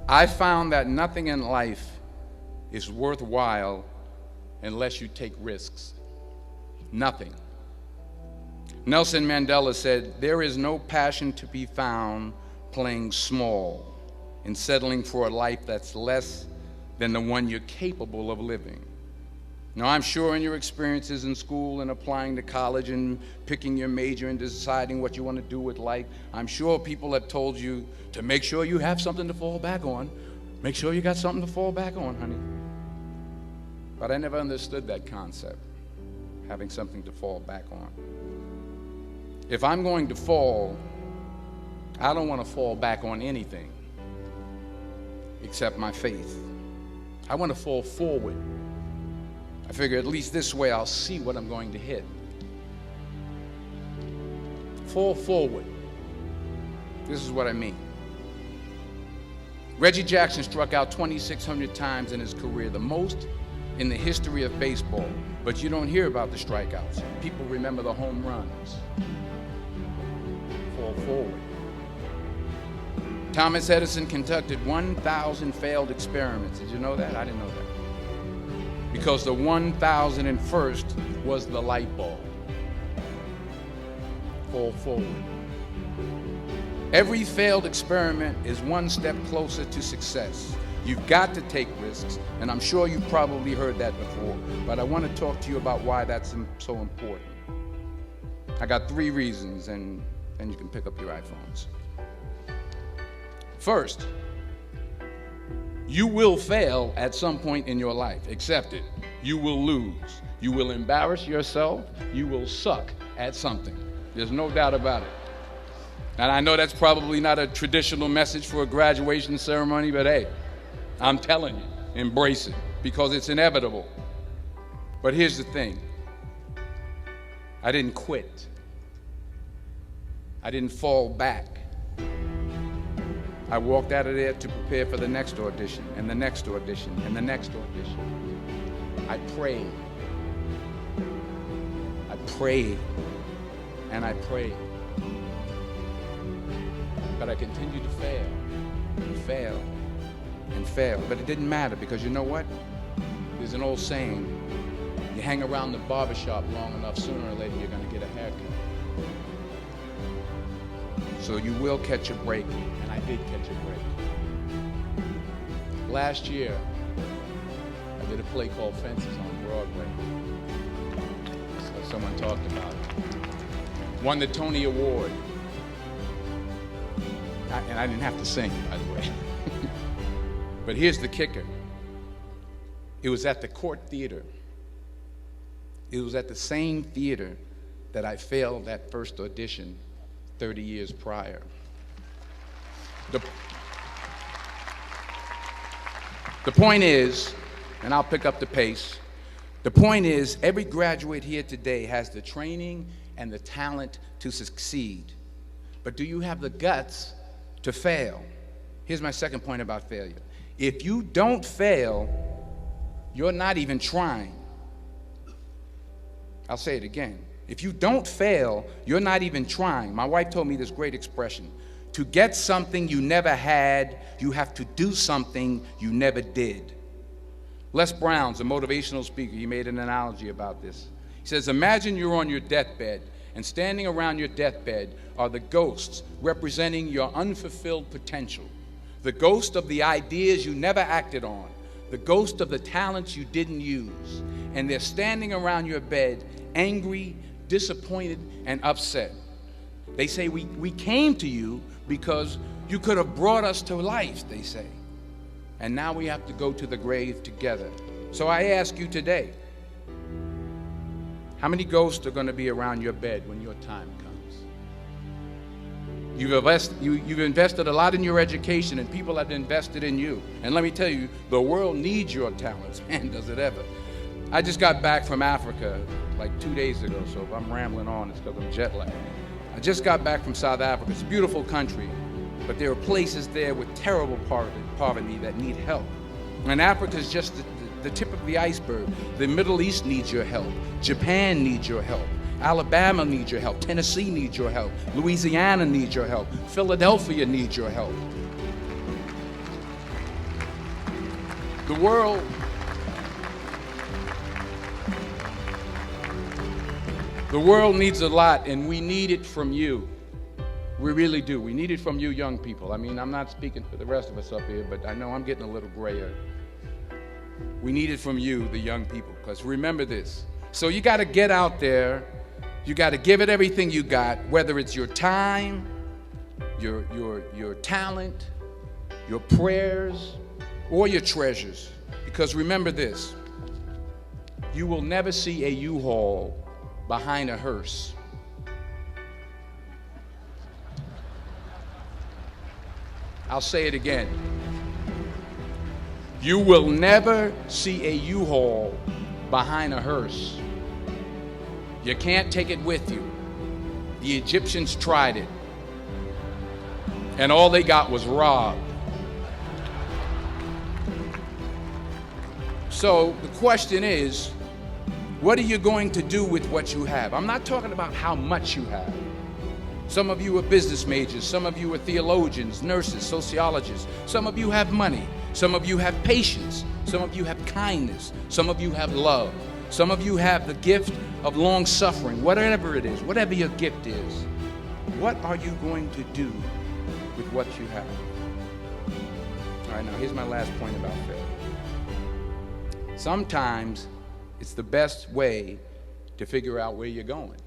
I found that nothing in life is worthwhile unless you take risks. Nothing. Nelson Mandela said, "There is no passion to be found playing small and settling for a life that's less than the one you're capable of living." Now, I'm sure in your experiences in school and applying to college and picking your major and deciding what you want to do with life, I'm sure people have told you to make sure you have something to fall back on. Make sure you got something to fall back on, honey. But I never understood that concept, having something to fall back on. If I'm going to fall, I don't want to fall back on anything except my faith. I want to fall forward. I figure at least this way I'll see what I'm going to hit. Fall forward. This is what I mean. Reggie Jackson struck out 2,600 times in his career, the most in the history of baseball. But you don't hear about the strikeouts. People remember the home runs. Fall forward. Thomas Edison conducted 1,000 failed experiments. Did you know that? I didn't know that. Because the 1,001st was the light bulb. Fall forward. Every failed experiment is one step closer to success. You've got to take risks, and I'm sure you've probably heard that before, but I want to talk to you about why that's so important. I got 3 reasons, and then you can pick up your iPhones. First, you will fail at some point in your life. Accept it. You will lose. You will embarrass yourself. You will suck at something. There's no doubt about it. And I know that's probably not a traditional message for a graduation ceremony, but hey, I'm telling you, embrace it, because it's inevitable. But here's the thing. I didn't quit. I didn't fall back. I walked out of there to prepare for the next audition, and the next audition, and the next audition. I prayed. I prayed, and I prayed. But I continued to fail, and fail, and fail. But it didn't matter, because you know what? There's an old saying, you hang around the barbershop long enough, sooner or later you're going to get a haircut. So you will catch a break, and I did catch a break. Last year, I did a play called Fences on Broadway. So someone talked about it. Won the Tony Award. And I didn't have to sing, by the way. But here's the kicker. It was at the Court Theater. It was at the same theater that I failed that first audition 30 years prior. The point is, and I'll pick up the pace, the point is every graduate here today has the training and the talent to succeed. But do you have the guts to fail? Here's my second point about failure. If you don't fail, you're not even trying. I'll say it again. If you don't fail, you're not even trying. My wife told me this great expression. To get something you never had, you have to do something you never did. Les Brown's a motivational speaker. He made an analogy about this. He says, imagine you're on your deathbed, and standing around your deathbed are the ghosts representing your unfulfilled potential, the ghost of the ideas you never acted on, the ghost of the talents you didn't use, and they're standing around your bed, angry, disappointed, and upset. They say, we came to you because you could have brought us to life, they say. And now we have to go to the grave together. So I ask you today, how many ghosts are going to be around your bed when your time comes? You've invested a lot in your education, and people have invested in you. And let me tell you, the world needs your talents. Man, does it ever. I just got back from Africa like 2 days ago, so if I'm rambling on, it's because I'm jet lagged. I just got back from South Africa. It's a beautiful country, but there are places there with terrible poverty that need help. And Africa is just the tip of the iceberg. The Middle East needs your help. Japan needs your help. Alabama needs your help. Tennessee needs your help. Louisiana needs your help. Philadelphia needs your help. The world, the world needs a lot, and we need it from you. We really do. We need it from you young people. I mean, I'm not speaking for the rest of us up here, but I know I'm getting a little grayer. We need it from you, the young people, because remember this. So you got to get out there. You got to give it everything you got, whether it's your time, your talent, your prayers, or your treasures. Because remember this. You will never see a U-Haul behind a hearse. I'll say it again. You will never see a U-Haul behind a hearse. You can't take it with you. The Egyptians tried it, and all they got was robbed. So the question is, what are you going to do with what you have? I'm not talking about how much you have. Some of you are business majors. Some of you are theologians, nurses, sociologists. Some of you have money. Some of you have patience. Some of you have kindness. Some of you have love. Some of you have the gift of long suffering. Whatever it is, whatever your gift is, what are you going to do with what you have? All right, now here's my last point about faith. Sometimes it's the best way to figure out where you're going.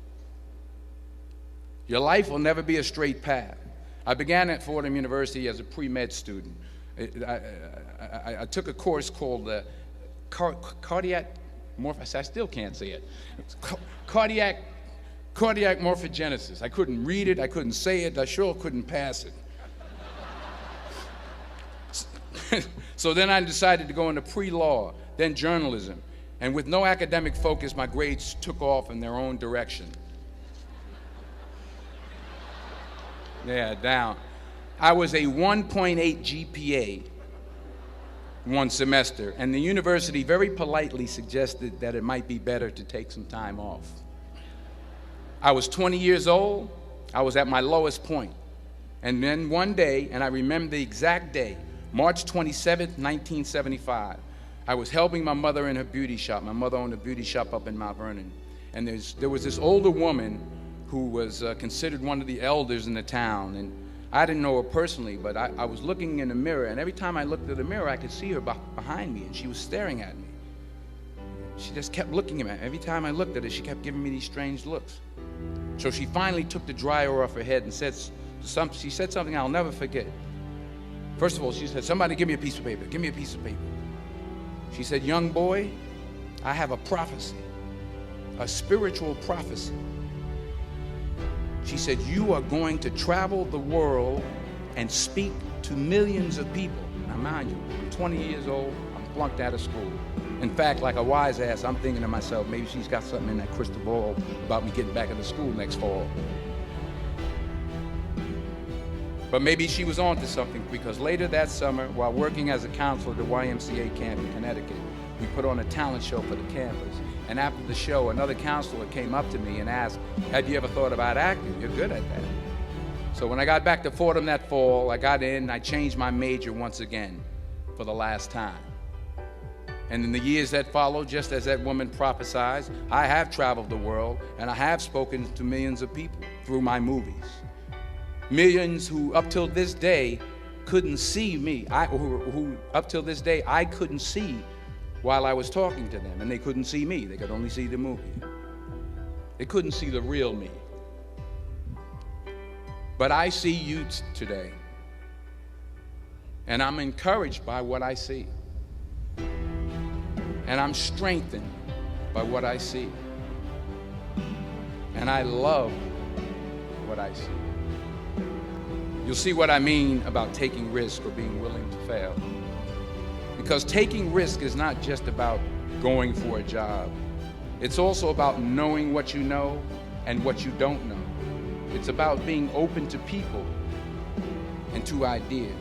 Your life will never be a straight path. I began at Fordham University as a pre-med student. I took a course called cardiac I still can't say it. Cardiac morphogenesis. I couldn't read it. I couldn't say it. I sure couldn't pass it. So then I decided to go into pre-law, then journalism. And with no academic focus, my grades took off in their own direction. Yeah, down. I was a 1.8 GPA one semester, and the university very politely suggested that it might be better to take some time off. I was 20 years old. I was at my lowest point. And then one day, and I remember the exact day, March 27th, 1975, I was helping my mother in her beauty shop. My mother owned a beauty shop up in Mount Vernon. And there was this older woman who was considered one of the elders in the town. And I didn't know her personally, but I was looking in the mirror, and every time I looked at the mirror, I could see her behind me, and she was staring at me. She just kept looking at me. Every time I looked at her, she kept giving me these strange looks. So she finally took the dryer off her head and she said something I'll never forget. First of all, she said, "Somebody give me a piece of paper. Give me a piece of paper." She said, "Young boy, I have a prophecy, a spiritual prophecy." She said, "You are going to travel the world and speak to millions of people." Now, mind you, I'm 20 years old. I'm flunked out of school. In fact, like a wise ass, I'm thinking to myself, maybe she's got something in that crystal ball about me getting back into school next fall. But maybe she was on to something, because later that summer, while working as a counselor at the YMCA camp in Connecticut, we put on a talent show for the campers. And after the show, another counselor came up to me and asked, "Had you ever thought about acting? You're good at that." So when I got back to Fordham that fall, I got in and I changed my major once again for the last time. And in the years that followed, just as that woman prophesied, I have traveled the world and I have spoken to millions of people through my movies. Millions who up till this day couldn't see me, who up till this day I couldn't see while I was talking to them, and they couldn't see me. They could only see the movie. They couldn't see the real me. But I see you today, and I'm encouraged by what I see, and I'm strengthened by what I see, and I love what I see. You'll see what I mean about taking risk or being willing to fail. Because taking risk is not just about going for a job. It's also about knowing what you know and what you don't know. It's about being open to people and to ideas.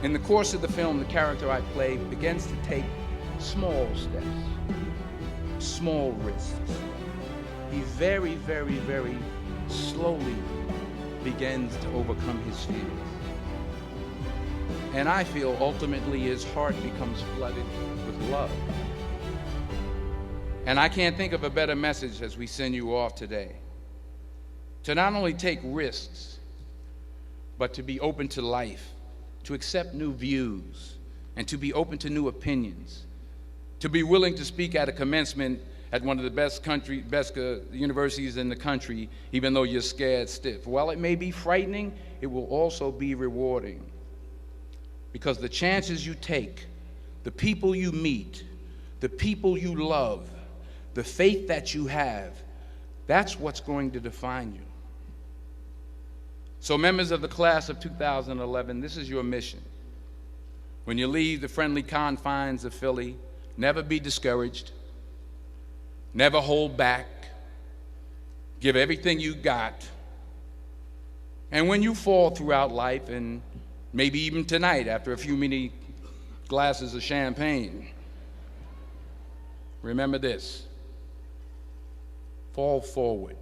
In the course of the film, the character I play begins to take small steps, small risks. He very, very, very slowly begins to overcome his fears. And I feel ultimately his heart becomes flooded with love. And I can't think of a better message as we send you off today. To not only take risks, but to be open to life, to accept new views, and to be open to new opinions, to be willing to speak at a commencement at one of the best universities in the country, even though you're scared stiff. While it may be frightening, it will also be rewarding. Because the chances you take, the people you meet, the people you love, the faith that you have, that's what's going to define you. So members of the class of 2011, this is your mission. When you leave the friendly confines of Philly, never be discouraged, never hold back, give everything you got. And when you fall throughout life, and maybe even tonight after a few many glasses of champagne, remember this: fall forward.